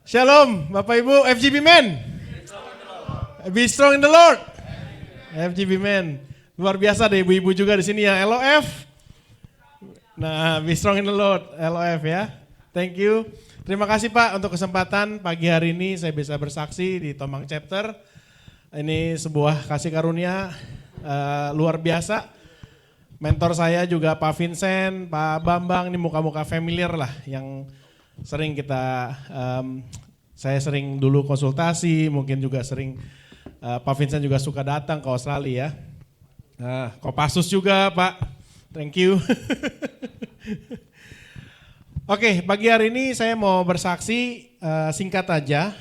Shalom, Bapak Ibu, FGB Men. Be strong in the Lord. FGB Men. Luar biasa deh ibu-ibu juga di sini ya. LOF. Nah, be strong in the Lord, LOF ya. Thank you. Terima kasih Pak untuk kesempatan pagi hari ini saya bisa bersaksi di Tomang Chapter. Ini sebuah kasih karunia luar biasa. Mentor saya juga Pak Vincent, Pak Bambang, ini muka-muka familiar lah yang sering kita, saya sering dulu konsultasi, mungkin juga sering Pak Vincent juga suka datang ke Australia ya. Kopassus juga Pak, thank you. Oke, pagi hari ini saya mau bersaksi singkat aja,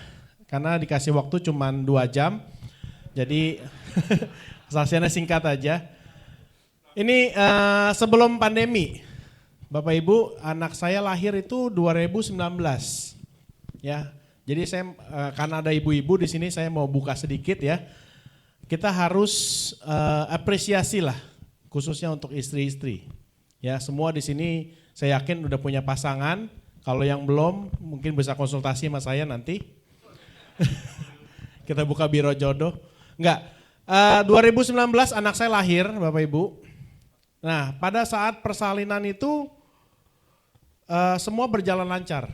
karena dikasih waktu cuma 2 jam, jadi saksiannya singkat aja. Ini sebelum pandemi. Bapak Ibu, anak saya lahir itu 2019, ya. Jadi saya karena ada ibu-ibu di sini, saya mau buka sedikit ya. Kita harus apresiasi lah, khususnya untuk istri-istri. Ya, semua di sini saya yakin udah punya pasangan. Kalau yang belum, mungkin bisa konsultasi sama saya nanti. Kita buka biro jodoh. Enggak. 2019 anak saya lahir, Bapak Ibu. Nah, pada saat persalinan itu semua berjalan lancar.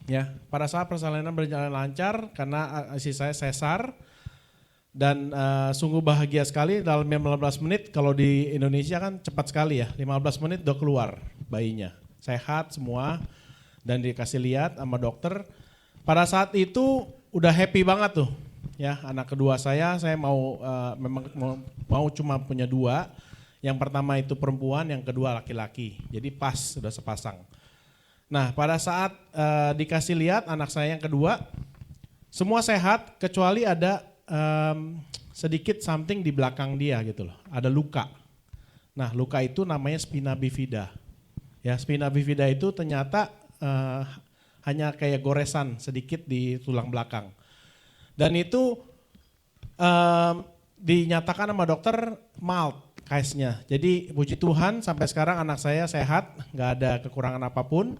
Ya, pada saat persalinan berjalan lancar karena istri saya sesar dan sungguh bahagia sekali dalam 15 menit, kalau di Indonesia kan cepat sekali ya, 15 menit udah keluar bayinya. Sehat semua dan dikasih lihat sama dokter. Pada saat itu udah happy banget tuh. Ya, anak kedua saya mau memang mau cuma punya 2. Yang pertama itu perempuan, yang kedua laki-laki. Jadi pas, sudah sepasang. Nah, pada saat dikasih lihat anak saya yang kedua, semua sehat kecuali ada sedikit something di belakang dia gitu loh. Ada luka. Nah, luka itu namanya spina bifida. Ya, spina bifida itu ternyata hanya kayak goresan sedikit di tulang belakang. Dan itu dinyatakan sama dokter mild case-nya. Jadi puji Tuhan sampai sekarang anak saya sehat, nggak ada kekurangan apapun.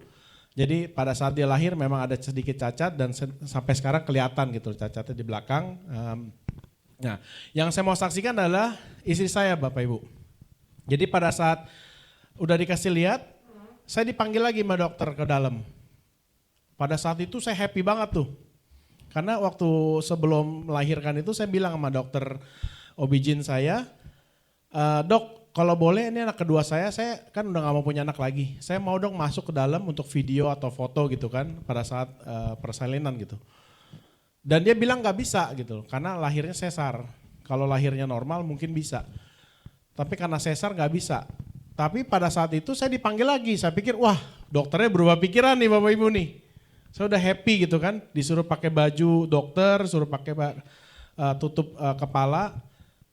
Jadi pada saat dia lahir memang ada sedikit cacat dan sampai sekarang kelihatan gitu cacatnya di belakang. Nah, yang saya mau saksikan adalah istri saya Bapak Ibu. Jadi pada saat udah dikasih lihat, saya dipanggil lagi sama dokter ke dalam. Pada saat itu saya happy banget tuh. Karena waktu sebelum melahirkan itu saya bilang sama dokter OB-GYN saya, dok, kalau boleh ini anak kedua saya kan udah gak mau punya anak lagi. Saya mau dong masuk ke dalam untuk video atau foto gitu kan pada saat persalinan gitu. Dan dia bilang gak bisa gitu karena lahirnya sesar. Kalau lahirnya normal mungkin bisa. Tapi karena sesar gak bisa. Tapi pada saat itu saya dipanggil lagi. Saya pikir wah dokternya berubah pikiran nih Bapak Ibu nih. Saya udah happy gitu kan. Disuruh pakai baju dokter, suruh pakai tutup kepala.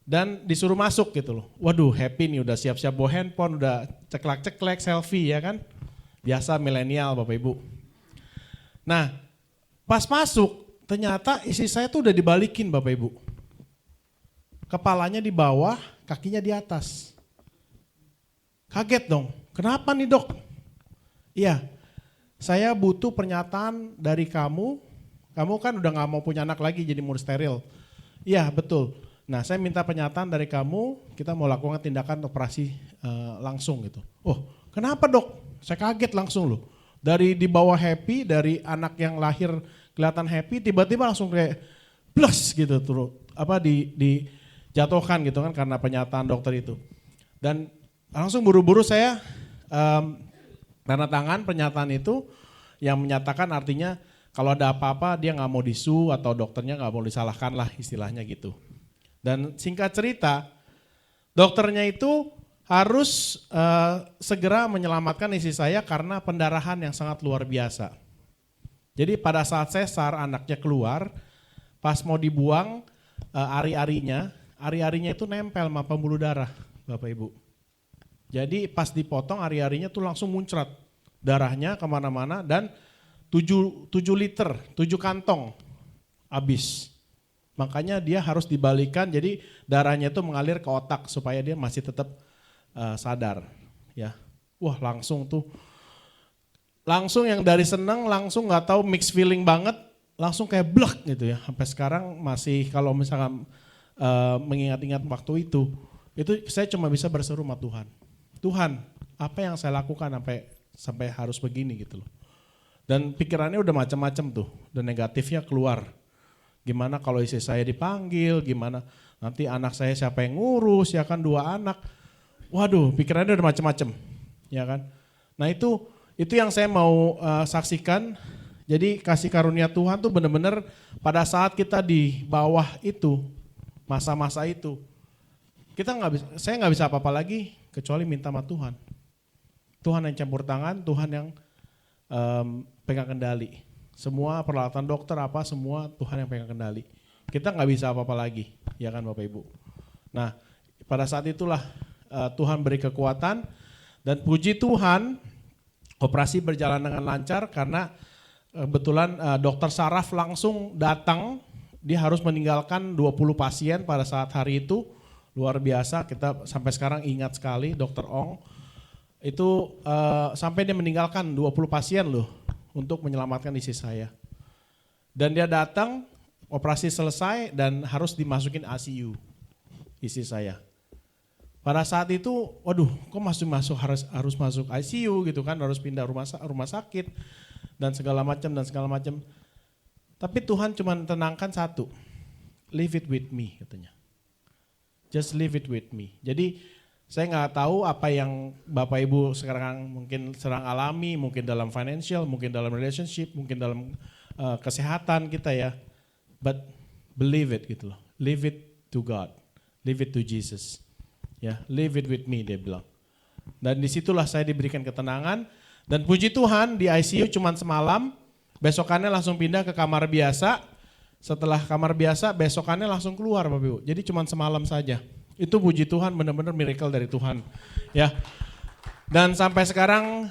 Dan disuruh masuk gitu loh. Waduh happy nih udah siap-siap bawa handphone, udah ceklek-ceklek selfie ya kan. Biasa milenial Bapak Ibu. Nah pas masuk ternyata istri saya tuh udah dibalikin Bapak Ibu. Kepalanya di bawah, kakinya di atas. Kaget dong, kenapa nih dok? Iya, saya butuh pernyataan dari kamu kan udah gak mau punya anak lagi jadi mau steril. Iya betul. Nah saya minta pernyataan dari kamu, kita mau lakukan tindakan operasi langsung gitu. Oh kenapa dok? Saya kaget langsung loh. Dari di bawah happy, dari anak yang lahir kelihatan happy, tiba-tiba langsung kayak plus gitu tuh. Dijatuhkan gitu kan karena pernyataan dokter itu. Dan langsung buru-buru saya tanda tangan pernyataan itu yang menyatakan artinya kalau ada apa-apa dia gak mau disu atau dokternya gak mau disalahkan lah istilahnya gitu. Dan singkat cerita, dokternya itu harus segera menyelamatkan istri saya karena pendarahan yang sangat luar biasa. Jadi pada saat sesar anaknya keluar, pas mau dibuang ari-arinya itu nempel sama pembuluh darah Bapak Ibu. Jadi pas dipotong ari-arinya tuh langsung muncrat darahnya kemana-mana dan 7 liter, 7 kantong habis. Makanya dia harus dibalikan, jadi darahnya itu mengalir ke otak supaya dia masih tetap sadar. Ya, wah langsung tuh langsung yang dari seneng langsung nggak tahu mixed feeling banget, langsung kayak blek gitu ya. Sampai sekarang masih kalau misalkan mengingat-ingat waktu itu saya cuma bisa berseru sama Tuhan. Tuhan, apa yang saya lakukan sampai harus begini gitu loh. Dan pikirannya udah macam-macam tuh, dan negatifnya keluar. Gimana kalau istri saya dipanggil, gimana nanti anak saya siapa yang ngurus, ya kan 2 anak. Waduh, pikirannya udah macam-macam, ya kan. Nah itu yang saya mau saksikan. Jadi kasih karunia Tuhan tuh benar-benar pada saat kita di bawah itu, masa-masa itu, saya nggak bisa apa-apa lagi kecuali minta sama Tuhan. Tuhan yang campur tangan, Tuhan yang pegang kendali. Semua peralatan dokter semua Tuhan yang pegang kendali. Kita nggak bisa apa-apa lagi, ya kan Bapak Ibu. Nah pada saat itulah Tuhan beri kekuatan, dan puji Tuhan operasi berjalan dengan lancar karena kebetulan dokter saraf langsung datang. Dia harus meninggalkan 20 pasien pada saat hari itu. Luar biasa, kita sampai sekarang ingat sekali Dokter Ong. Itu sampai dia meninggalkan 20 pasien loh untuk menyelamatkan istri saya. Dan dia datang, operasi selesai dan harus dimasukin ICU istri saya. Pada saat itu, waduh kok harus masuk ICU gitu kan, harus pindah rumah sakit dan segala macam. Tapi Tuhan cuma tenangkan satu, leave it with me katanya. Just leave it with me. Jadi saya nggak tahu apa yang Bapak Ibu sekarang mungkin sedang alami, mungkin dalam financial, mungkin dalam relationship, mungkin dalam kesehatan kita ya. But believe it gitu loh, leave it to God, leave it to Jesus. Ya, leave it with me dia bilang. Dan disitulah saya diberikan ketenangan, dan puji Tuhan di ICU cuma semalam. Besokannya langsung pindah ke kamar biasa. Setelah kamar biasa, besokannya langsung keluar Bapak Ibu. Jadi cuma semalam saja. Itu puji Tuhan, benar-benar miracle dari Tuhan. Ya. Dan sampai sekarang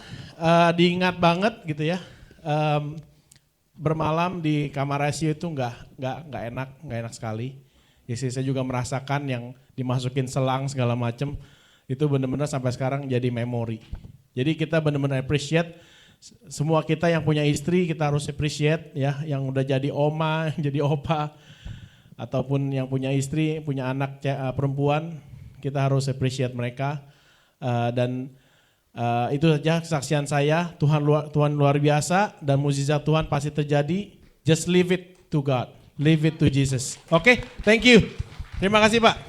diingat banget gitu ya. Bermalam di kamar ICU itu nggak enak sekali. Istri saya juga merasakan yang dimasukin selang segala macam. Itu benar-benar sampai sekarang jadi memori. Jadi kita benar-benar appreciate. Semua kita yang punya istri kita harus appreciate ya, yang udah jadi oma, yang jadi opa, ataupun yang punya istri, punya anak perempuan, kita harus appreciate mereka. Dan itu saja kesaksian saya. Tuhan luar biasa dan mukjizat Tuhan pasti terjadi. Just leave it to God, leave it to Jesus. Oke, thank you. Terima kasih Pak.